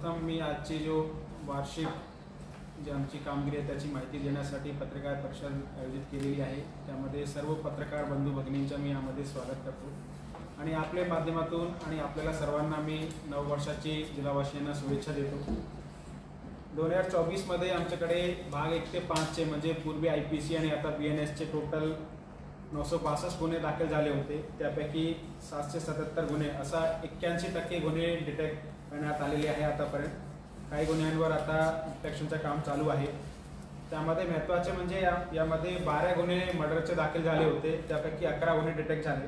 सर्वप्रथम मी आजची जो वार्षिक जी आमची कामगिरी आहे त्याची माहिती देण्यासाठी पत्रकार परिषद आयोजित केलेली आहे। त्यामध्ये सर्व पत्रकार बंधू भगिनींचं मी यामध्ये स्वागत करतो आणि आपल्या माध्यमातून आणि आपल्याला सर्वांना मी नववर्षाची जिल्हावासियांना शुभेच्छा देतो। 2024 मध्ये आमच्याकडे भाग 1 ते 5 चे म्हणजे पूर्वी IPC आणि आता BNS चे टोटल 962 गुन्हे दाखल झाले होते। त्यापैकी 777 गुन्हे असा 81% गुन्हे डिटेक्ट करण्यात आलेले आहे आतापर्यंत। काही गुन्ह्यांवर आता डिटेक्शनचं काम चालू आहे। त्यामध्ये महत्त्वाचे म्हणजे यामध्ये 12 गुन्हे मर्डरचे दाखल झाले होते, त्यापैकी 11 गुन्हे डिटेक्ट झाले।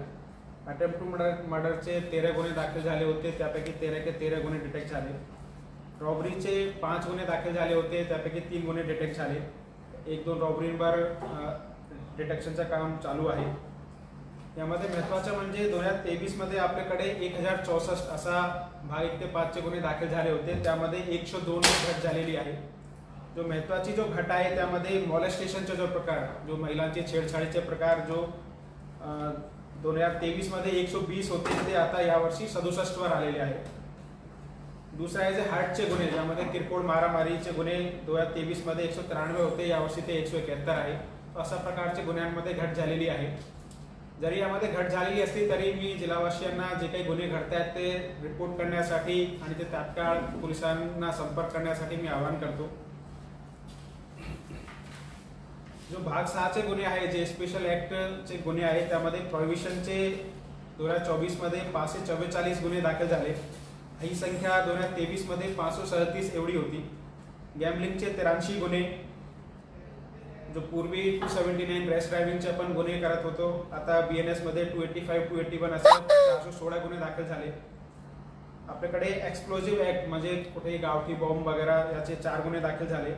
अटेम्प्ट टू मर्डरचे 13 गुन्हे दाखल झाले होते, त्यापैकी 13 गुन्हे डिटेक्ट झाले। रॉबरीचे 5 गुन्हे दाखल झाले होते, त्यापैकी 3 गुन्हे डिटेक्ट झाले। 1-2 रॉबरींवर डिटेक्शनचं काम चालू आहे। यामध्ये महत्त्वाचं म्हणजे 2023 मध्ये आपल्याकडे 1064 असा भाग 1 ते 5 चे गुन्हे दाखल झाले होते, त्यामध्ये 102 घट झालेली आहे। जो महत्त्वाची जो घट आहे त्यामध्ये मॉलेस्टेशनचे जो प्रकार, जो महिलांचे छेडछाडीचे प्रकार जो 2023 मध्ये 120 होते ते आता यावर्षी 67 वर आलेले आहेत। दुसरा आहे जे हार्टचे गुन्हे, ज्यामध्ये किरकोळ मारामारीचे गुन्हे 2023 मध्ये 193 होते, यावर्षी ते 171 आहे। अशा प्रकारचे गुन्ह्यांमध्ये घट झालेली आहे। जरी यामध्ये घट झालेली असली तरी मी जिल्हावासियांना जे काही गुन्हे घडत आहेत ते रिपोर्ट करण्यासाठी आणि ते तात्काळ पोलिसांना संपर्क करण्यासाठी मी आवाहन करतो। जो भाग 6 चे गुन्हे आहे, जे स्पेशल ॲक्टचे गुन्हे आहेत, त्यामध्ये प्रोहिबिशनचे 2024 मध्ये 544 गुन्हे दाखल झाले। ही संख्या 2023 मध्ये 537 एवढी होती। गॅम्बलिंगचे 83 गुन्हे, जो पूर्वी 279 रॅश ड्रायव्हिंगचे आपण गुन्हे करत होतो, आता BNS मध्ये 285, 281 असे 416 गुन्हे दाखल झाले। आपल्याकडे एक्सप्लोजिव्ह ॲक्ट म्हणजे कुठेही गावठी बॉम्ब वगैरे याचे 4 गुन्हे दाखल झाले।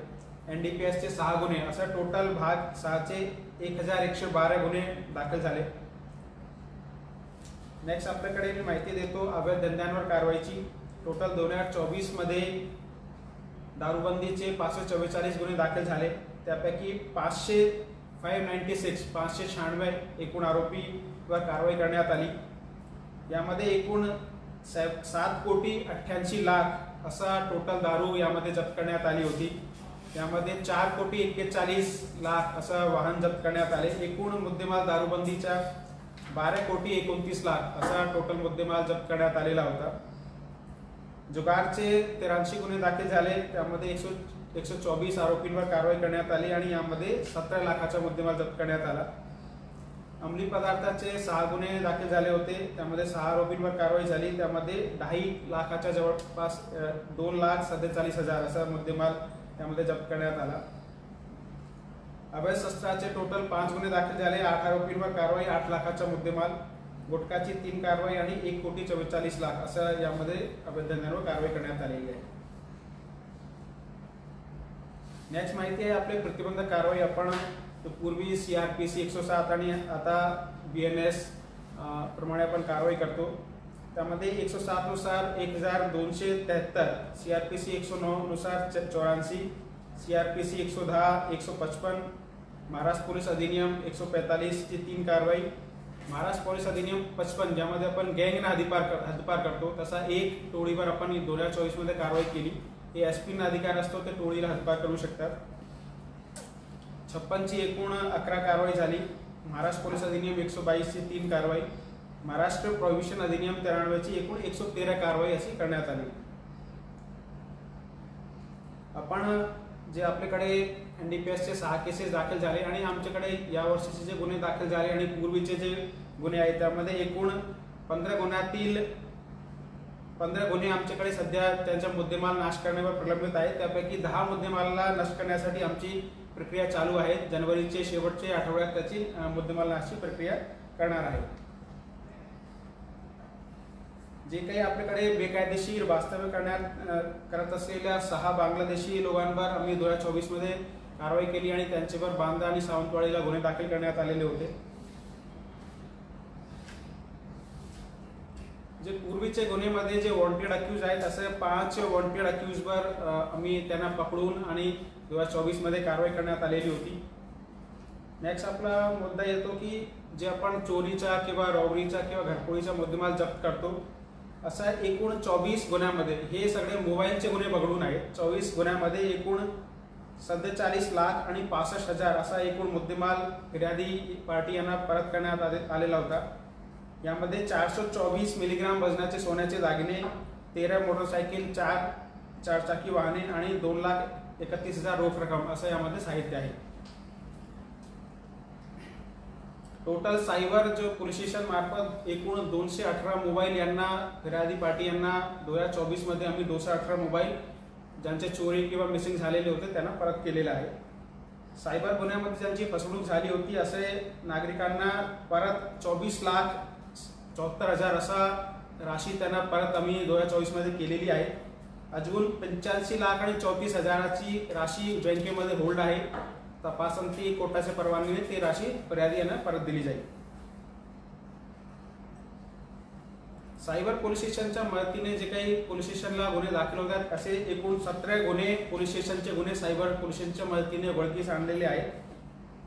NDPS चे 6 गुन्हे, असा टोटल भाग 6 चे 1112 गुन्हे दाखल झाले। नेक्स्ट आपल्याकडे मी माहिती देतो अवैध धंद्यांवर कारवाईची। टोटल 2024 मध्ये दारूबंदीचे 544 गुन्हे दाखल झाले, त्यापैकी 596 एकूण आरोपीवर कारवाई करण्यात आली। यामध्ये एकूण 7,88,00,000 असा टोटल दारू यामध्ये जप्त करण्यात आली होती। यामध्ये 4,41,40,00,000 असं वाहन जप्त करण्यात आले। एकूण मुद्देमाल दारूबंदीच्या 12,29,00,000 असा टोटल मुद्देमाल जप्त करण्यात आलेला होता। जुगारचे 83 गुन्हे दाखल झाले, त्यामध्ये 124 आरोपींवर कारवाई करण्यात आली आणि यामध्ये 17 लाखाचा मुद्देमाल जप्त करण्यात आला। अंमली पदार्थाचे 6 गुन्हे दाखल झाले होते, त्यामध्ये 6 आरोपींवर कारवाई झाली। त्यामध्ये 2.5 लाखाच्या जवळपास 2,47,000 असा मुद्देमाल त्यामध्ये जप्त करण्यात आला। अवैध शस्त्राचे टोटल 5 गुन्हे दाखल झाले, 8 आरोपींवर कारवाई, 8 लाखाचा मुद्देमाल। गुटखाची 3 कारवाई आणि 1,44,00,000 असं यामध्ये अवैध धंद्यांवर कारवाई करण्यात आलेली आहे। नेक्स्ट माहिती आहे आपले प्रतिबंधक कारवाई। आपण पूर्वी CRPC 107 आणि आता BNS प्रमाणे आपण कारवाई करतो। त्यामध्ये 107 नुसार 1273, CRPC 109 नुसार 84, CRPC 110, 155, महाराष्ट्र पोलीस अधिनियम 145 ची 3 कारवाई, महाराष्ट्र पोलीस अधिनियम 55 ज्यामध्ये आपण गँगना हद्दपार करतो तसा एक टोळीवर आपण 2024 मध्ये कारवाई केली। हे SP ना अधिकार असतो, ते टोळीला हद्दपार करू शकतात। 56 ची एकूण 11 कारवाई झाली। महाराष्ट्र पोलीस अधिनियम 122 ची 3 कारवाई, महाराष्ट्र प्रोहिबिशन अधिनियम 93 ची एकूण 113 कारवाई अशी करण्यात आली। आपण जे आपल्याकडे NDPS चे 6 केसेस दाखल झाले आणि आमच्याकडे या वर्षीचे जे गुन्हे दाखल झाले आणि पूर्वीचे जे गुन्हे आहेत त्यामध्ये एकूण 15 गुन्ह्यातील 15 गुन्हे आमच्याकडे सध्या त्यांचा मुद्देमाल नाश करण्यावर प्रलंबित आहेत। त्यापैकी 10 मुद्देमालाला नष्ट करण्यासाठी आमची प्रक्रिया चालू आहे। जानेवारीचे शेवटचे आठवड्यात त्याची मुद्देमाल नाशची प्रक्रिया करणार आहे। जे काही आपल्याकडे बेकायदेशीर वास्तव्य करत असलेल्या 6 बांगलादेशी लोकांवर आम्ही 2024 मध्ये कारवाई केली आणि त्यांच्यावर बांदा आणि सावंतवाडीला गुन्हे दाखल करण्यात आलेले होते। जे पूर्वीचे गुन्हेमध्ये जे वॉन्टेड अक्यूज आहेत असे 5 वॉन्टेड अक्यूजवर आम्ही त्यांना पकडून आणि 2024 मध्ये कारवाई करण्यात आलेली होती। नेक्स्ट आपला मुद्दा येतो की जे आपण चोरीचा किंवा रॉबरीचा किंवा घरफोडीचा मुद्देमाल जप्त करतो, असा एकूण 24 गुन्ह्यामध्ये, हे सगळे मोबाईलचे गुन्हे पकडून आहेत, 24 गुन्ह्यामध्ये एकूण 47,65,000 असा एकूण मुद्देमाल फिर्यादी पार्टी यांना परत करण्यात आलेला होता. यामध्ये 424 मिलीग्राम वजनाचे सोन्याचे दागिने, 13 मोटरसायकल, 4 चारचाकी वाहने आणि 2,31,000 रोख रक्कम असं यामध्ये साहित्य आहे. टोटल सायबर जो पोलीस स्टेशन मार्फत एकूण 218 मोबाईल यांना फिर्यादी पार्टी यांना 2024 मध्ये आम्ही 218 मोबाईल ज्यांचे चोरी किंवा मिसिंग झालेले होते त्यांना परत केलेला आहे. सायबर गुन्ह्यामध्ये ज्यांची फसवणूक झाली होती असे नागरिकांना परत 24,74,000 असा राशी त्यांना परत आम्ही 2024 मध्ये केलेली आहे. अजून 85,34,000ची राशी बँकेमध्ये होल्ड आहे. तपासंती कोर्टाच्या परवानगीने ती राशी फिर्यादी यांना परत दिली जाईल. सायबर पोलीस स्टेशनच्या मदतीने जे काही पोलीस स्टेशनला गुन्हे दाखल होतात असे एकूण 17 गुन्हे पोलीस स्टेशनचे गुन्हे सायबर पोलीस स्टेशनच्या मदतीने उघडकीस आणलेले आहेत.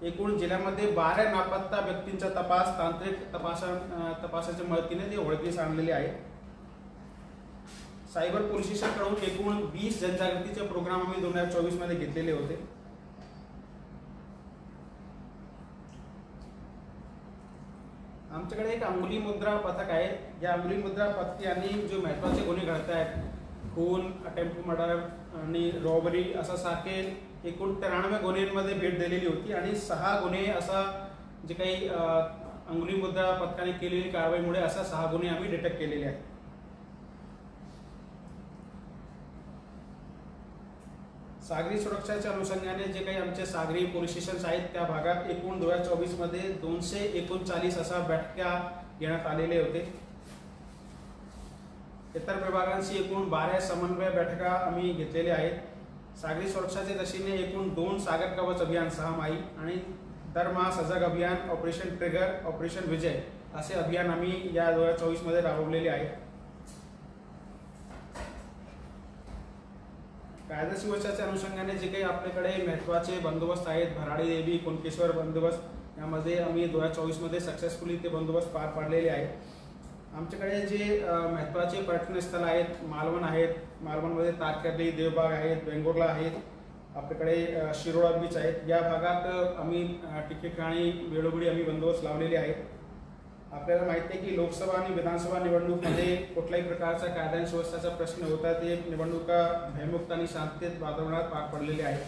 एकूण जिल्ह्यामध्ये 12 नापत्ता व्यक्तींचा तपास तांत्रिक तपासाच्या मदतीने ते उघडकीस आणलेले आहेत. सायबर पोलीस स्टेशनकडून एकूण 20 जनजागृतीचे प्रोग्राम आम्ही 2024 मध्ये घेतलेले होते. आमच्याकडे एक अंगुली मुद्रा पथक आहे. या अंगुली मुद्रा पथकाने जो महत्त्वाचे गुन्हे घडत आहेत, खून, टेम्पो मर्डर आणि रॉबरी असा सारखे एकूण 93 गुन्ह्यांमध्ये भेट दिलेली होती आणि 6 गुन्हे असा जे काही अंगुली मुद्रा पथकाने केलेली कारवाईमुळे असा 6 गुन्हे आम्ही डिटेक्ट केलेले आहेत. सागरी सुरक्षाच्या अनुषंगाने जे काही आमचे सागरी पोलीस स्टेशन आहेत त्या भागात एकूण 2024 मध्ये 239 असा बैठका घेण्यात आलेले होते. इतर विभागांशी एकूण 12 समन्वय बैठका आम्ही घेतलेल्या आहेत. सागरी सुरक्षाच्या दिशेने एकूण 2 सागर कवच अभियान 6 माही आणि दरमहा सजग अभियान, ऑपरेशन ट्रिगर, ऑपरेशन विजय असे अभियान आम्ही या 2024 मध्ये राबवलेले आहेत. कायदा सुव्यवस्थेच्या अनुषंगाने जे काही आपल्याकडे महत्त्वाचे बंदोबस्त आहेत, भराडी देवी, कुणकेश्वर बंदोबस्त, यामध्ये आम्ही 2024 मध्ये सक्सेसफुली ते बंदोबस्त पार पाडलेले आहेत. आमच्याकडे जे महत्त्वाचे पर्यटन स्थळ आहेत, मालवण आहेत, मालवणमध्ये तारकर्ली, देवबाग आहेत, वेंगुर्ला आहेत, आपल्याकडे शिरोळा बीच आहेत. या भागात आम्ही ठिकठिकाणी वेळोवेळी आम्ही बंदोबस्त लावलेले आहेत. आपल्याला माहिती आहे की लोकसभा आणि विधानसभा निवडणुकीमध्ये कुठल्याही प्रकारचा कायदा आणि सुव्यवस्थेचा प्रश्न होता ते निवडणुका भयमुक्त आणि शांततेत वातावरणात पार पडलेले आहेत.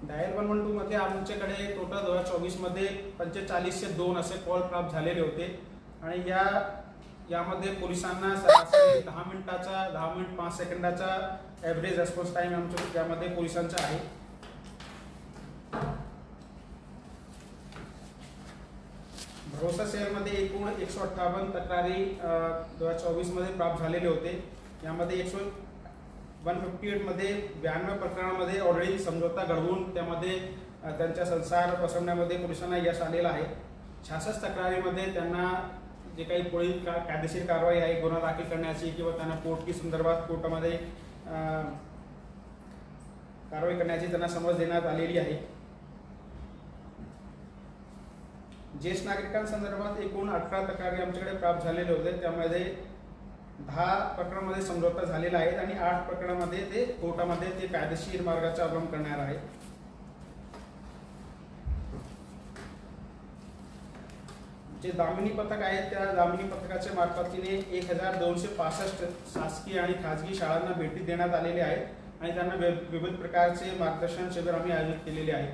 डायल 112 मध्ये आमच्याकडे टोटल 2024 मध्ये 4502 असे कॉल प्राप्त झालेले होते आणि यामध्ये पोलिसांना सरासरी 10 मिनिट 5 सेकंदाचा ॲव्हरेज रेस्पॉन्स टाइम आमच्या त्यामध्ये पोलिसांचा आहे. भरोसा सेलमध्ये एकूण 158 तक्रारी 2024 मध्ये प्राप्त झालेले होते. यामध्ये 158 मध्ये 92 प्रकरणामध्ये ऑलरेडी समझोता घडवून त्यामध्ये त्यांच्या संसार पसरवण्यामध्ये पोलिसांना यश आलेलं आहे. 66 तक्रारीमध्ये त्यांना जे काही पुढील कायदेशीर कारवाई आहे, गुन्हा दाखल करण्याची किंवा त्यांना कोर्ट संदर्भात कोर्टामध्ये कारवाई करण्याची त्यांना समज देण्यात आलेली आहे. ज्येष्ठ नागरिकांसंदर्भात एकूण 18 तक्रारी आमच्याकडे प्राप्त झालेले होते. त्यामध्ये 10 प्रकरणामध्ये समझोता झालेला आहे आणि 8 प्रकरणामध्ये ते कोर्टामध्ये ते कायदेशीर मार्गाचा अवलंब करणार आहे. जे दामिनी पथक आहेत त्या दामिनी पथकाच्या मार्फतीने 1265 शासकीय आणि खाजगी शाळांना भेटी देण्यात आलेल्या आहेत आणि त्यांना विविध प्रकारचे मार्गदर्शन शिबिर आम्ही आयोजित केलेले आहे.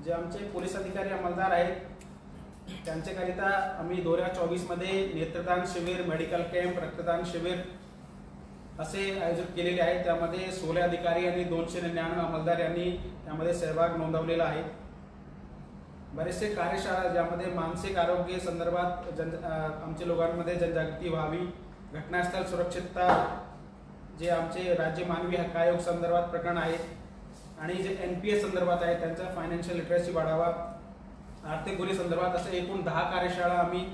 जे आमचे पोलीस अधिकारी अंमलदार आहेत त्यांच्याकरिता आम्ही 2024 मध्ये नेत्रदान शिबिर, मेडिकल कॅम्प, रक्तदान शिबिर असे आयोजित केलेले आहेत. त्यामध्ये 16 अधिकारी आणि 299 अंमलदार यांनी त्यामध्ये सहभाग नोंदवलेला आहे. बरेचसे कार्यशाळा ज्यामध्ये मानसिक आरोग्य संदर्भात आमच्या लोकांमध्ये जनजागृती व्हावी, घटनास्थळ सुरक्षितता, जे आमचे राज्य मानवी हक्क आयोग संदर्भात प्रकरण आहेत आणि जे NPA संदर्भात आहे त्यांचा फायनान्शियल लिटरसी वाढावा, आर्थिक गुन्हे संदर्भात असे एकूण 10 कार्यशाळा आम्ही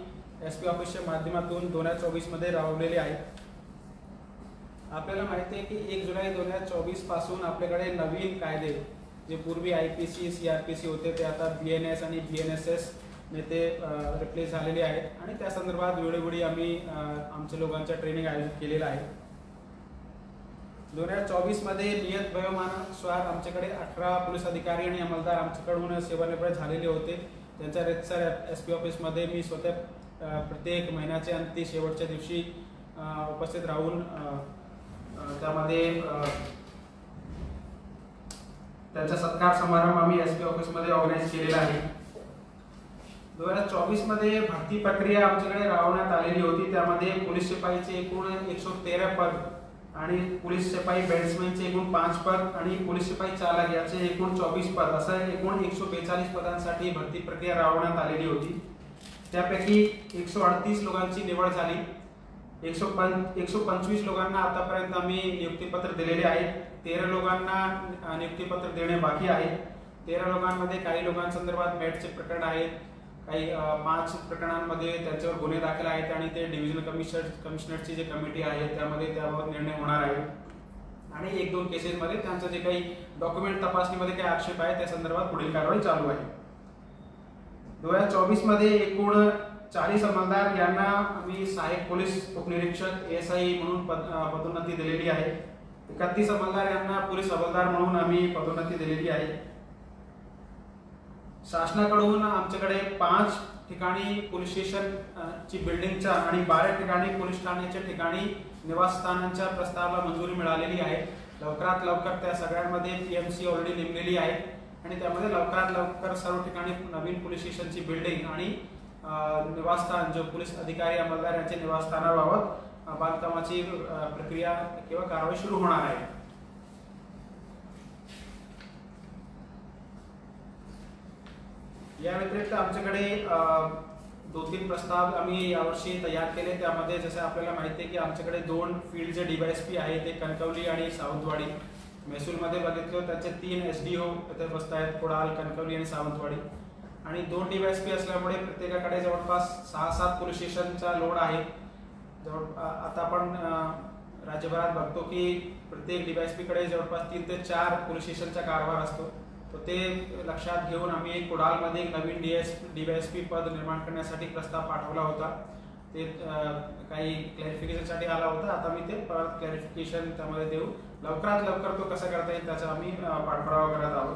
SP ऑफिसच्या माध्यमातून 2024 मध्ये राबवलेले आहेत. आपल्याला माहिती आहे की 1 जुलै 2024 पासून आपल्याकडे नवीन कायदे जे पूर्वी IPC CRPC होते ते आता BNS आणि BNSS ने ते रिप्लेस झालेले आहेत आणि त्या संदर्भात वेळोवेळी आम्ही आमच्या लोकांच्या ट्रेनिंग आयोजित केलेलं आहे. 2024 मध्ये नियत वयोमानानुसार आमच्याकडे 18 पोलीस अधिकारी आणि अंमलदार आमच्याकडून सेवानिवृत्त झालेले होते. त्यांच्या रेतसर SP ऑफिसमध्ये मी स्वतः प्रत्येक महिन्याचे अंती शेवटच्या दिवशी उपस्थित राहून त्यामध्ये त्यांचा सत्कार समारंभ आम्ही SP ऑफिसमध्ये ऑर्गनाइज केलेला आहे. 2024 मध्ये भरती प्रक्रिया आमच्याकडे राबवण्यात आलेली होती. त्यामध्ये पोलीस शिपाईचे एकूण 113 पद आणि पोलीस शिपाई बॅट्समॅनचे एकूण 5 पद आणि पोलीस शिपाई चालक याचे एकूण 24 पद असं एकूण 142 पदांसाठी भरती प्रक्रिया राबवण्यात आलेली होती. त्यापैकी 138 लोकांची निवड झाली. 125 लोकांना आतापर्यंत आम्ही नियुक्तीपत्र दिलेले आहेत. 13 लोकांना नियुक्तीपत्र देणे बाकी आहे. 13 लोकांमध्ये काही लोकांसंदर्भात मॅटचे प्रकरण आहेत, काही 5 प्रकरणांमध्ये त्यांच्यावर गुन्हे दाखल आहेत आणि ते डिव्हिजनल कमिशनरची जी कमिटी आहे त्यामध्ये त्याबाबत निर्णय होणार आहे आणि 1-2 केसेसमध्ये त्यांचं जे काही डॉक्युमेंट तपासणीमध्ये काही आक्षेप आहे त्या संदर्भात पुढील कारवाई चालू आहे. 2024 मध्ये एकूण 40 अंमलदार यांना आम्ही सहाय्यक पोलीस उपनिरीक्षक ASI म्हणून पदोन्नती दिलेली आहे. 31 अंमलदार यांना पोलीस हवालदार म्हणून आम्ही पदोन्नती दिलेली आहे. शासनाकडून आमच्याकडे 5 ठिकाणी पोलीस स्टेशन ची बिल्डिंगच्या आणि 12 ठिकाणी पोलीस ठाण्याच्या ठिकाणी निवासस्थानांच्या प्रस्तावाला मंजुरी मिळालेली आहे. लवकरात लवकर त्या सगळ्यांमध्ये PMC ऑलरेडी नेमलेली आहे आणि त्यामध्ये लवकरात लवकर सर्व ठिकाणी नवीन पोलीस स्टेशनची बिल्डिंग आणि निवासस्थान जो पोलीस अधिकारी अंमलदार यांच्या निवासस्थानाबाबत बांधकामाची प्रक्रिया किंवा कारवाई सुरू होणार आहे. या व्यतिरिक्त आमच्याकडे 2-3 प्रस्ताव आम्ही यावर्षी तयार केले. त्यामध्ये जसं आपल्याला माहिती आहे की आमच्याकडे 2 फील्डचे DYSP आहेत, ते कणकवली आणि सावंतवाडी. महसूलमध्ये बघितलं त्याचे 3 SDO इथे बसत आहेत, कुडाल, कणकवली आणि सावंतवाडी आणि 2 DYSP असल्यामुळे प्रत्येकाकडे जवळपास 6-7 पोलीस स्टेशनचा लोड आहे. आता आपण राज्यभरात बघतो की प्रत्येक DYSP कडे जवळपास 3 ते 4 पोलीस स्टेशनचा कारभार असतो. तर ते लक्षात घेऊन आम्ही कुडालमध्ये एक नवीन DYSP पद निर्माण करण्यासाठी प्रस्ताव पाठवला होता. ते काही क्लॅरिफिकेशनसाठी आला होता. आता मी ते परत क्लॅरिफिकेशन त्यामध्ये देऊ. लवकरात लवकर तो कसा करता येईल त्याचा आम्ही पाठपुरावा करत आहोत.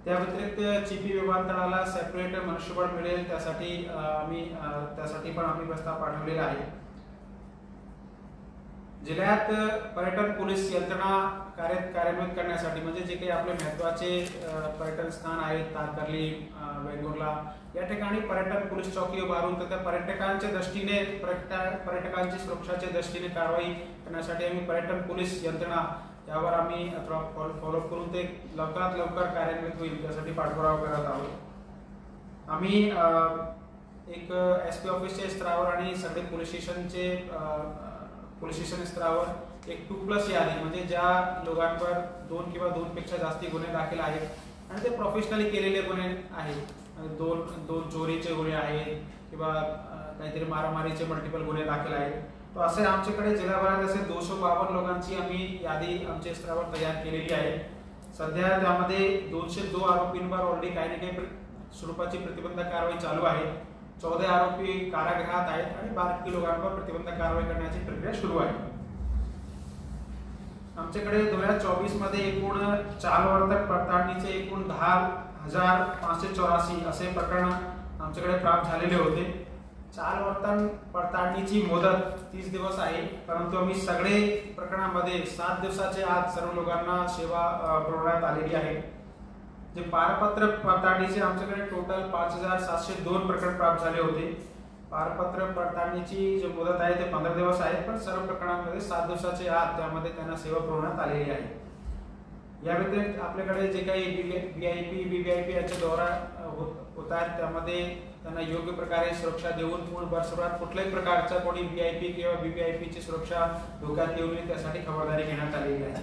त्या व्यतिरिक्त चिपी विमानतळाला सेपरेट मनुष्यबळ मिळेल त्यासाठी पण आम्ही प्रस्ताव पाठवलेला आहे. जिल्ह्यात पर्यटन पोलीस यंत्रणा कार्यान्वित करण्यासाठी म्हणजे जे काही आपले महत्त्वाचे पर्यटन स्थान आहेत, तारकर्ली, वेंगुर्ला या ठिकाणी पर्यटन पोलीस चौकी उभारून तर त्या पर्यटकांच्या दृष्टीने पर्यटकांची सुरक्षाच्या दृष्टीने कारवाई करण्यासाठी आम्ही पर्यटन पोलीस यंत्रणा यावर आम्ही फॉलोअप करून ते लवकरात लवकर कार्यान्वित होईल त्यासाठी पाठपुरावा करत आहोत. आम्ही एक SP ऑफिसच्या स्तरावर आणि सगळे पोलीस स्टेशन स्तरावर एक 2+ यादी म्हणजे ज्या लोकांवर 2 किंवा 2 पेक्षा जास्ती गुन्हे दाखल आहेत आणि ते प्रोफेशनली केलेले गुन्हे आहेत, 2 चोरीचे गुन्हे आहेत किंवा काहीतरी मारामारीचे मल्टिपल गुन्हे दाखल आहेत. तो असे आमच्याकडे जिल्हाभरात असे 252 लोकांची आम्ही यादी आमच्या स्तरावर तयार केलेली आहे. सध्या त्यामध्ये 202 आरोपींवर ऑलरेडी काही ना काही स्वरूपाची प्रतिबंधक कारवाई चालू आहे. 14 आरोपी कारागृहात आहेत आणि 12 लोकांवर प्रतिबंधक कारवाई करण्याची प्रक्रिया सुरू आहे. आमच्याकडे 2024 मध्ये एकूण चालवर्तक पडताळणीचे एकूण 10,584 असे प्रकरण आमच्याकडे प्राप्त झालेले होते. चालवर्तन पडताळणीची मुदत 30 दिवस आहे, परंतु आम्ही सगळे प्रकरणामध्ये 7 दिवसाच्या आत सर्व लोकांना सेवा पुरवण्यात आलेली आहे. जे पारपत्र पडताळणीचे आमच्याकडे टोटल 5,702 प्रकरण प्राप्त झाले होते. पारपत्र पडताळणीची जी मुदत आहे ते 15 दिवस आहे, पण सर्व प्रकरणांमध्ये 7 दिवसाच्या आत त्यामध्ये त्यांना सेवा पुरवण्यात आलेली आहे. या व्यतिरिक्त आपल्याकडे जे काही VIP, VVIP याच्या द्वारा होत आहेत त्यामध्ये त्यांना योग्य प्रकारे सुरक्षा देऊन पूर्ण वर्षभरात कुठल्याही प्रकारचा कोणी VIP किंवा VVIP ची सुरक्षा धोक्यात येऊ नये त्यासाठी खबरदारी घेण्यात आलेली आहे.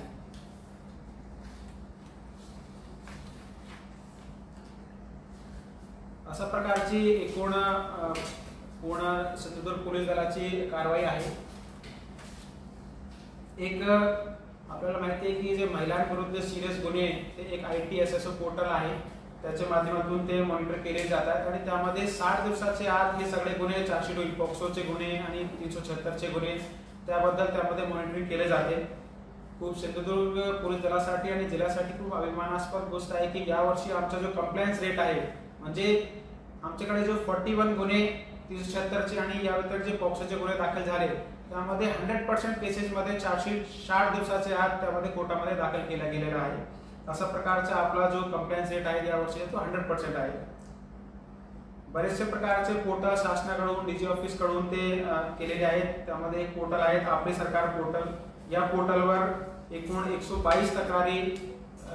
अशा प्रकारची एकूण पूर्ण सिंधुदुर्ग पोलीस दलाची कारवाई आहे. एक आपल्याला माहिती आहे की जे महिलांविरुद्ध सिरियस गुन्हे ते एक ITSSO पोर्टल आहे, त्याच्या माध्यमातून ते मॉनिटर केले जातात आणि त्यामध्ये 60 दिवसाचे आत हे सगळे गुन्हे चार्जशीट होईल. पॉक्सोचे गुन्हे आणि 376चे गुन्हे त्याबद्दल त्यामध्ये मॉनिटरिंग केले जाते. खूप सिंधुदुर्ग पोलीस दलासाठी आणि जिल्ह्यासाठी खूप अभिमानास्पद गोष्ट आहे की यावर्षी आमचा जो कंप्लायन्स रेट आहे, म्हणजे आमच्याकडे जो 41 गुन्हे 376चे आणि या व्यतिरिक्त जे पॉक्सोचे गुन्हे दाखल झाले त्यामध्ये 100% केसेसमध्ये चार्जशीट 60 दिवसाचे आत त्यामध्ये कोर्टामध्ये दाखल केला गेलेला आहे. अशा प्रकारचा आपला जो कंप्लायन्स रेट आहे यावर्षी तो 100% आहे. बरेचसे प्रकारचे पोर्टल शासनाकडून DG ऑफिस कडून ते केलेले आहेत. त्यामध्ये एक पोर्टल आहे आपले सरकार पोर्टल. या पोर्टलवर एकूण 122 तक्रारी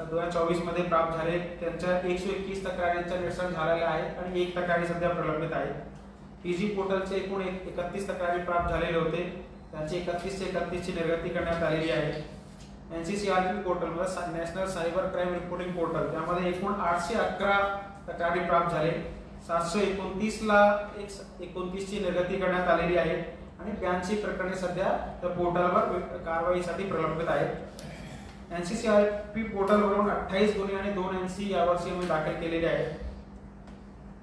2024 मध्ये प्राप्त झाले. त्यांच्या 121 तक्रारींचं निरसन झालेलं आहे आणि 1 तक्रारी सध्या प्रलंबित आहे. PG पोर्टलचे एकूण 31 तक्रारी प्राप्त झालेले होते, त्यांची 31 ते 31 ची निर्गती करण्यात आलेली आहे. NCCRP पोर्टलमध्ये national cyber crime reporting portal त्यामध्ये एकूण 811 तक्रारी प्राप्त झाले. 729 ला 29 ची निर्गती करण्यात आलेली आहे आणि 82 प्रकरणे सध्या त्या पोर्टलवर कारवाईसाठी प्रलंबित आहेत. NCCRP पोर्टलवरून 28 गुन्हे आणि 2 NC यावर्षी आम्ही दाखल केलेले आहेत.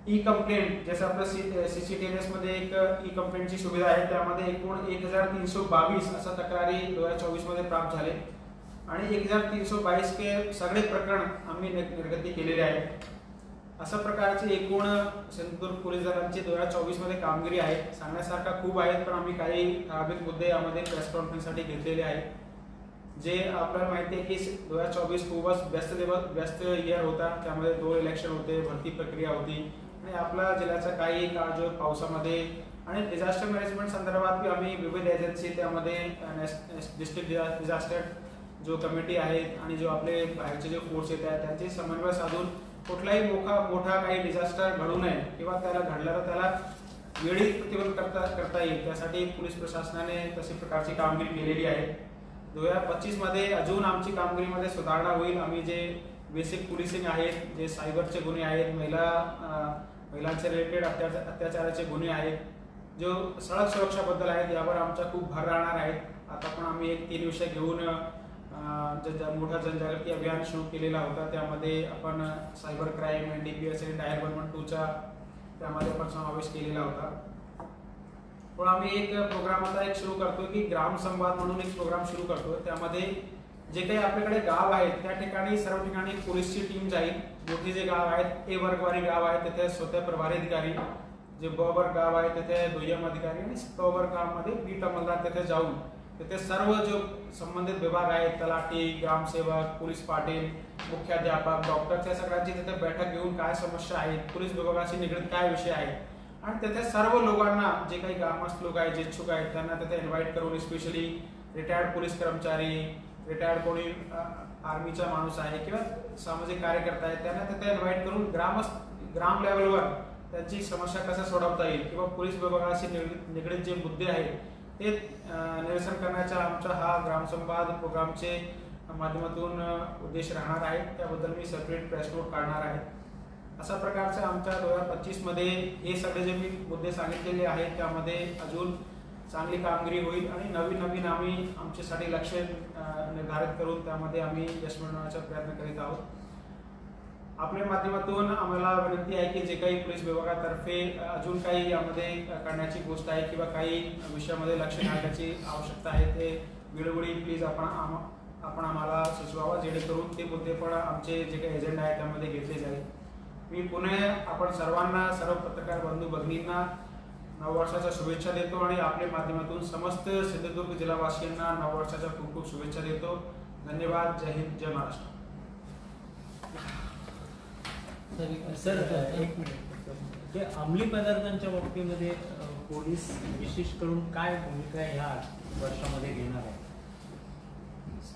ई-कंप्लेंट जसं आपलं CCTNS मध्ये एक ई-कंप्लेंटची सुविधा आहे, त्यामध्ये एकूण 1322 अशा तक्रारी 2024 मध्ये प्राप्त झाले आणि 1322 के सगळे प्रकरण आम्ही निर्गती केलेले आहे. अशा प्रकारचे एकूण सिंधुदुर्ग पोलीस दलांची 2024 मध्ये कामगिरी आहे. सांगण्यासारखा खूप आहेत, पण आम्ही काही ठराविक मुद्दे यामध्ये प्रेस कॉन्फरन्ससाठी घेतलेले आहेत. जे आपल्याला माहिती आहे की 2024 खूपच व्यस्त इयर होता. त्यामध्ये 2 इलेक्शन होते, भरती प्रक्रिया होती आणि आपला जिल्ह्याचा काही काळ जो पावसामध्ये आणि डिझास्टर मॅनेजमेंट संदर्भात भी आम्ही विविध एजन्सी त्यामध्ये डिस्ट्रिक्ट डिझास्टर जो कमिटी आहे आणि जो आपले बाहेरचे जे फोर्स येत आहेत त्यांचे समन्वय साधून कुठलाही मोठा काही डिझास्टर घडू नये किंवा त्याला घडल्यावर त्याला वेळीच प्रतिबंध करता येईल, त्यासाठी पोलीस प्रशासनाने तशी प्रकारची कामगिरी केलेली आहे. 2025 मध्ये अजून आमची कामगिरीमध्ये सुधारणा होईल. आम्ही जे बेसिक पोलिसिंग आहेत, जे सायबरचे गुन्हे आहेत, महिलांचे रिलेटेड अत्याचाराचे गुन्हे आहेत, जो सडक सुरक्षाबद्दल आहेत, यावर आमचा खूप भर राहणार आहे. आता पण आम्ही एक 3 विषय घेऊन मोठा जनजागृती अभियान सुरू केलेला होता. त्यामध्ये आपण सायबर क्राईम, NDPS आणि डायल 112चा त्यामध्ये आपण समावेश केलेला होता. पण आम्ही एक प्रोग्राम आता एक सुरू करतो की ग्राम संवाद म्हणून एक प्रोग्राम सुरू करतो. त्यामध्ये जे काही आपल्याकडे गाव आहेत त्या ठिकाणी सर्व ठिकाणी पोलीसची टीम जाईल. मोठी जे गाव आहेत, A वर्गवारी गाव आहेत तिथे स्वतः प्रभारी अधिकारी, जे ब वर्ग गाव आहे तिथे दुय्यम अधिकारी आणि क वर्ग गावामध्ये बीट अंमलदार तिथे जाऊन तिथे सर्व जो संबंधित विभाग आहेत, तलाठी, ग्रामसेवक, पोलीस पाटील, मुख्याध्यापक, डॉक्टर, त्या सगळ्यांची तिथे बैठक घेऊन काय समस्या आहेत, पोलीस विभागाशी निगडीत काय विषय आहेत आणि तिथे सर्व लोकांना जे काही ग्रामस्थ लोक आहेत, जे इच्छुक आहेत त्यांना तिथे इन्व्हाइट करून, स्पेशली रिटायर्ड पोलीस कर्मचारी, रिटायर्ड कोणी आर्मीचा माणूस आहे किंवा सामाजिक कार्यकर्ता आहेत, त्यांना तिथे इन्व्हाइट करून ग्राम लेवलवर त्यांची समस्या कशा सोडवता येईल किंवा पोलीस विभागाशी निगडीत जे मुद्दे आहेत ते निरसन करण्याचा आमचा हा ग्रामसंवाद प्रोग्रामचे माध्यमातून उद्देश राहणार आहे. त्याबद्दल मी सेपरेट प्रेस नोट काढणार आहे. अशा प्रकारचं आमच्या 2025 मध्ये हे सगळे जे मी मुद्दे सांगितलेले आहेत त्यामध्ये अजून चांगली कामगिरी होईल आणि नवीन आम्ही आमच्यासाठी लक्ष्य निर्धारित करून त्यामध्ये आम्ही यश मिळवण्याचा प्रयत्न करीत आहोत. आपल्या माध्यमातून आम्हाला विनंती आहे की जे काही पोलीस विभागातर्फे अजून काही यामध्ये करण्याची गोष्ट आहे किंवा काही विषयामध्ये लक्ष घालण्याची आवश्यकता आहे ते वेळोवेळी प्लीज आपण आम्हाला सुचवावा, जेणेकरून ते मुद्दे पण आमचे जे काही एजेंडा आहे त्यामध्ये घेतले जाईल. मी पुन्हा आपण सर्वांना, सर्व पत्रकार बंधू भगिनींना नववर्षाच्या शुभेच्छा देतो आणि आपल्या माध्यमातून समस्त सिंधुदुर्ग जिल्हावासियांना नववर्षाच्या खूप खूप शुभेच्छा देतो. धन्यवाद. जय हिंद, जय महाराष्ट्र. सर एक मिनिट, ते अंमली पदार्थांच्या बाबतीमध्ये पोलीस विशेष करून काय भूमिका ह्या वर्षामध्ये घेणार आहे?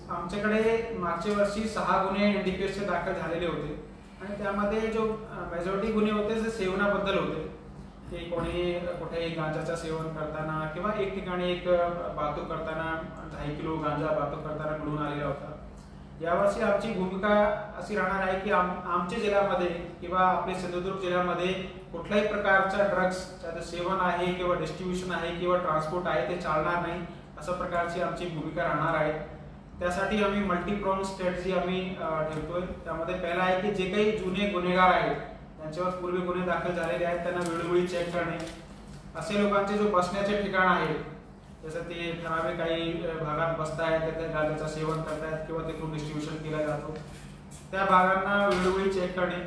आमच्याकडे मागच्या वर्षी 6 गुन्हे NDPS दाखल झालेले होते आणि त्यामध्ये जो मेजॉरिटी गुन्हे होते ते सेवनाबद्दल होते, की कोणी कुठेही गांजाचं सेवन करताना किंवा एक ठिकाणी एक वाहतूक करताना 2.5 किलो गांजा वाहतूक करताना मिळून आलेला होता. यावर्षी आमची भूमिका अशी राहणार आहे की आमच्या जिल्ह्यामध्ये किंवा आपल्या सिंधुदुर्ग जिल्ह्यामध्ये कुठल्याही प्रकारचा ड्रग्सचं सेवन आहे किंवा डिस्ट्रीब्युशन आहे किंवा ट्रान्सपोर्ट आहे ते चालणार नाही, अशा प्रकारची आमची भूमिका राहणार आहे. त्यासाठी आम्ही मल्टीप्रॉन्ग स्ट्रॅटेजी आम्ही ठेवतोय. त्यामध्ये पहिला आहे की जे काही जुने गुन्हेगार आहेत, त्यांच्यावर पूर्वी गुन्हे दाखल झालेले आहेत, त्यांना वेळोवेळी चेक करणे. असे लोकांचे जो बसण्याचे ठिकाण आहे, जसं ते ठराविक काही भागात बसतायत, त्या गांजाचं सेवन करतायत किंवा तिथून डिस्ट्रीब्युशन केला जातो, त्या भागांना वेळोवेळी चेक करणे.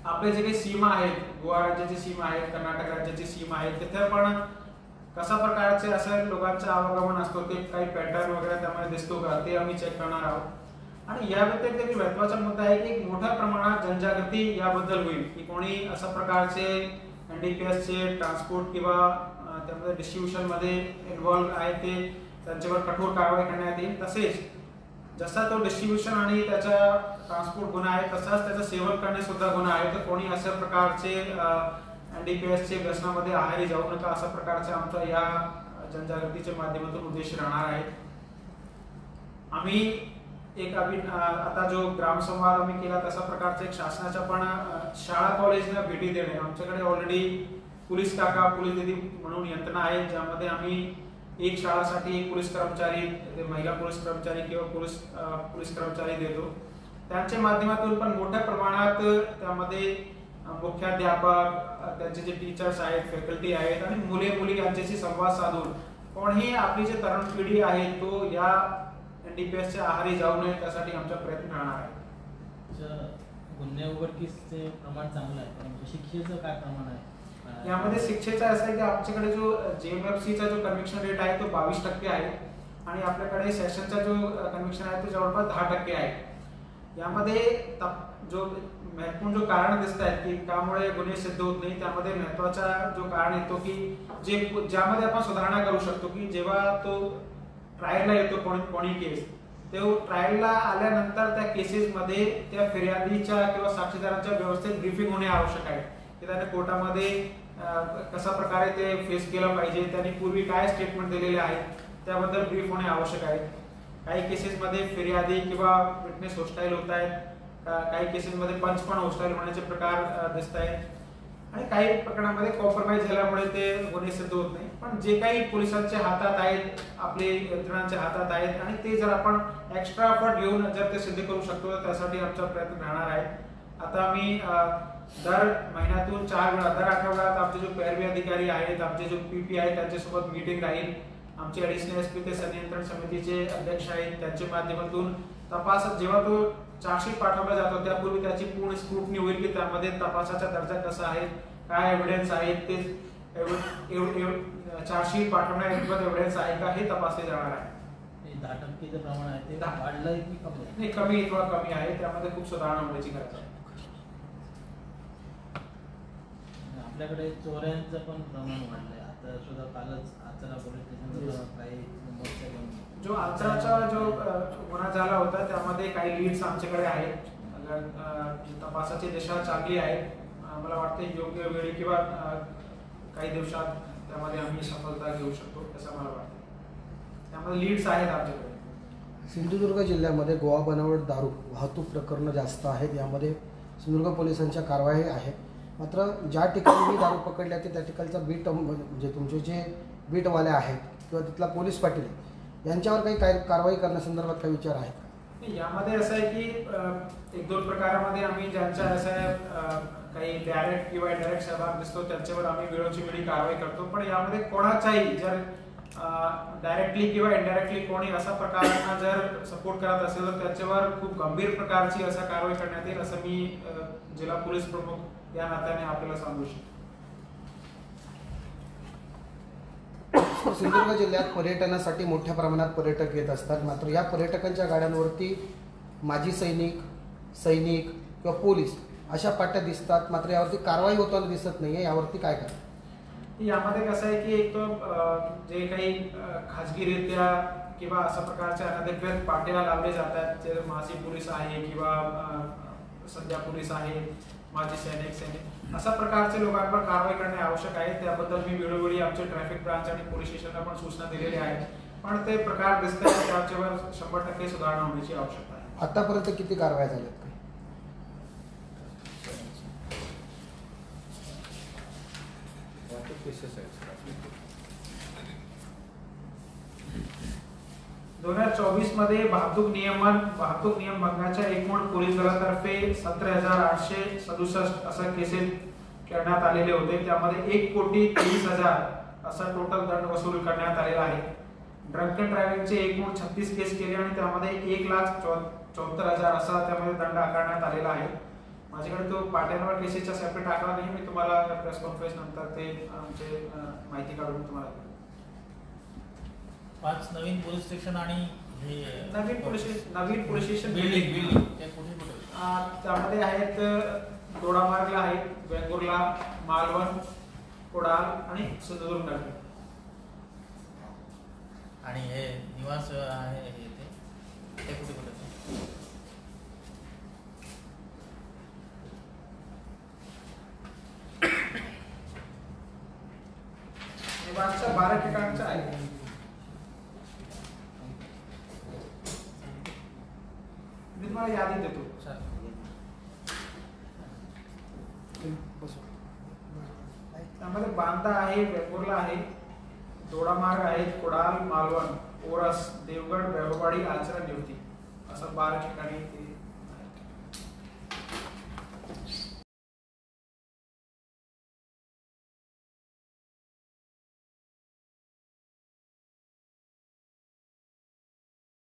आपले जे काही सीमा आहेत, गोवा राज्याची सीमा आहे, कर्नाटक राज्याची सीमा आहे, तिथे पण कशा प्रकारचे असं लोकांचं आवागमन असतो, ते काही पॅटर्न वगैरे त्यामध्ये दिसतो का, ते आम्ही चेक करणार आहोत. आणि या व्यतिरिक्त एक महत्त्वाचा मुद्दा आहे की मोठ्या प्रमाणात जनजागृती याबद्दल होईल की कोणी अशा प्रकारचे एनडीपीएसचे ट्रान्सपोर्ट किंवा त्यामध्ये डिस्ट्रीब्युशन मध्ये इन्व्हॉल्व आहे ते त्यांच्यावर कठोर कारवाई करण्यात येईल. तसेच जसा तो डिस्ट्रीब्युशन आणि त्याचा ट्रान्सपोर्ट गुन्हा आहे, तसाच त्याचं सेवन करणे सुद्धा गुन्हा आहे. तर कोणी अशा प्रकारचे एनडीपीएसचे व्यसनामध्ये आहारी जाऊ नका, अशा प्रकारचा आमचा या जनजागृतीच्या माध्यमातून उद्देश राहणार आहे. आम्ही एक आता जो ग्रामसंवाद आम्ही केला तसा प्रकारचा एक शासनाच्या पण शाळा कॉलेजला भेटी देणे. आमच्याकडे ऑलरेडी पोलीस काका, पोलीस दिदी म्हणून यंत्रणा आहे, ज्यामध्ये आम्ही एक शाळासाठी एक पोलीस कर्मचारी, महिला पोलीस कर्मचारी किंवा पोलीस कर्मचारी देतो. त्यांच्या माध्यमातून पण मोठ्या प्रमाणात त्यामध्ये मुख्याध्यापक, त्यांचे जे टीचर्स आहेत, फॅकल्टी आहेत आणि मुले मुली यांच्याशी संवाद साधून कोणीही आपली जी तरुण पिढी आहे तो या एनडीपीएसच्या आहारी जाऊ नये, त्यासाठी आमचा प्रयत्न राहणार आहे. गुन्हे उघडकीसचे प्रमाण चांगलं आहे, परंतु शिक्षेचं काय प्रमाण आहे यामध्ये? शिक्षेचा असं आहे की आमच्याकडे जो जेएमएफसीचा जो कन्व्हिक्शन रेट आहे तो 22% आहे आणि आपल्याकडे सेशनचा जो कन्व्हिक्शन आहे तो जवळपास 10% आहे. यामध्ये जो महत्वपूर्ण जो कारण दिसत आहेत की त्यामुळे गुन्हे सिद्ध होत नाही, त्यामध्ये महत्वाचा जो कारण येतो की ज्यामध्ये आपण सुधारणा करू शकतो की जेव्हा तो ट्रायलला येतो कोणी केस, तो ट्रायलला आल्यानंतर त्या केसेसमध्ये त्या फिर्यादीच्या किंवा साक्षीदारांच्या व्यवस्थित ब्रीफिंग होणे आवश्यक आहे की त्याने कोर्टामध्ये कशा प्रकारे ते फेस केलं पाहिजे, त्यांनी पूर्वी काय स्टेटमेंट दिलेले आहेत त्याबद्दल ब्रीफ होणे आवश्यक आहे. काही केसेसमध्ये फिर्यादी किंवा विटनेस होस्टाईल होत आहेत, काही केसेसमध्ये पंच पण होस्टाईल होण्याचे प्रकार दिसत आहेत आणि काही प्रकरणामध्ये कॉम्प्रोमाइज झाल्यामुळे ते गुन्हे सिद्ध होत नाही. पण जे काही पोलिसांच्या हातात आहेत, आपले यंत्रणांच्या हातात आहेत आणि ते जर आपण एक्स्ट्रा एफर्ट घेऊन जर ते सिद्ध करू शकतो तर त्यासाठी आमचा प्रयत्न राहणार आहे. आता आम्ही दर महिन्यातून 4 वेळा, दर आठवड्यात आमचे जो पैरवी अधिकारी आहेत, आमचे जो पीपी आहेत, त्यांच्यासोबत मीटिंग राहील. आमचे ॲडिशनल एसपी ते संनियंत्रण समितीचे अध्यक्ष आहेत, त्यांच्या माध्यमातून तपास जेव्हा तो चार्जशीट पाठवला जातो त्यापूर्वी त्याची पूर्ण स्क्रुटनी होईल की त्यामध्ये तपासाचा दर्जा कसा आहे, काय एव्हिडन्स आहेत, ते चार्जशीट पाठवण्याइतपत एव्हिडन्स आहे का हे तपासले जाणार आहे. 10% प्रमाण आहे ते वाढलंय की कमी आहे? नाही, कमी किंवा कमी आहे, त्यामध्ये खूप सुधारणा होण्याची गरज आहे. आपल्याकडे चोऱ्यांचं पण प्रमाण वाढलंय. आता सुद्धा कालच आचरा पोलीस स्टेशनचा काही जो आचराचा जो गुन्हा झाला होता त्यामध्ये काही लीड्स आमच्याकडे आहेत. तपासाची दिशा चांगली आहे. मला वाटते योग्य वेळी किंवा काही दिवसात त्यामध्ये आम्ही सफलता घेऊ शकतो असं मला वाटतं. त्यामध्ये लीड्स आहेत आमच्याकडे. सिंधुदुर्ग जिल्ह्यामध्ये गोवा बनावट दारू वाहतूक प्रकरणं जास्त आहेत. यामध्ये सिंधुदुर्ग पोलिसांच्या कारवाई आहेत. मात्र ज्या ठिकाणी दारू पकडल्या ते त्या ठिकाणचा बीट म्हणजे तुमचे जे बीटवाले आहेत किंवा तिथला पोलीस पाटील यांच्यावर काही कारवाई करण्यासंदर्भात काही विचार आहेत का? यामध्ये असं आहे की 1-2 प्रकारामध्ये आम्ही ज्यांच्या असं काही डायरेक्ट किंवा इनडायरेक्ट सहभाग दिसतो त्यांच्यावर आम्ही वेळोची वेळी कारवाई करतो. पण यामध्ये कोणाचाही जर डायरेक्टली किंवा इनडायरेक्टली कोणी असा प्रकारांना जर सपोर्ट करत असेल तर त्याच्यावर खूप गंभीर प्रकारची असं कारवाई करण्यात येईल असं मी जिल्हा पोलीस प्रमुख या नात्याने आपल्याला सांगू शकतो. सिंधुदुर्ग जिल्ह्यात पर्यटनासाठी मोठ्या प्रमाणात पर्यटक येत असतात. मात्र या पर्यटकांच्या गाड्यांवरती माजी सैनिक किंवा पोलीस अशा पाट्या दिसतात. मात्र यावरती कारवाई होताना दिसत नाहीये. यावरती काय करा? यामध्ये कसं आहे की एक तो जे काही खाजगीरित्या किंवा अशा प्रकारच्या अनधिकृत पाट्या लावले जातात, जे माजी पोलीस आहे किंवा सध्या पोलीस आहे, माजी सैनिक अशा प्रकारच्या लोकांवर कारवाई करणे आवश्यक आहे. त्याबद्दल मी वेळोवेळी आमचे ट्रॅफिक ब्रांच आणि पोलीस स्टेशनला पण सूचना दिलेल्या आहेत पण ते प्रकार दिसत आहेत त्याच्यावर 100% सुधारणा होण्याची आवश्यकता आहे. आतापर्यंत किती कारवाया झाल्यात काय? दोन 2024 मध्ये वाहतूक नियम भंगाच्या एकूण पोलीस दलातर्फे 17,867 असा केसेस करण्यात आलेले होते. त्यामध्ये 1,23,000 असा टोटल दंड वसूल करण्यात आलेला आहे. ड्रंकन ड्रायव्हिंगचे एकूण 36 केस केले आणि त्यामध्ये 1,74,000 असा त्यामध्ये दंड आकारण्यात आलेला आहे. माझ्याकडे तो पाट्यांवर केसेसचा सेपरेट आकडा नाही, मी तुम्हाला प्रेस कॉन्फरन्स नंतर ते आमचे माहिती काढून तुम्हाला देतो. 5 नवीन पोलीस स्टेशन आणि हे नवीन पोलीस स्टेशन बिल्डिंग ते कुठे कुठे त्यामध्ये आहेत दोडामार्गला आहेत, वेंगुर्ला, मालवण, कोडाल आणि सिंधुदुर्ग. आणि हे निवास आहे हे ते कुठे कुठे निवासच्या 12 ठिकाणचं आहे. मी तुम्हाला यादी देतो. त्यामध्ये बांदा आहे, वेंगुर्ला आहे, दोडामार्ग आहे, कोडाल, मालवण, ओरस, देवगड, बेळवाडी, आचरा, निवती असं 12 ठिकाणी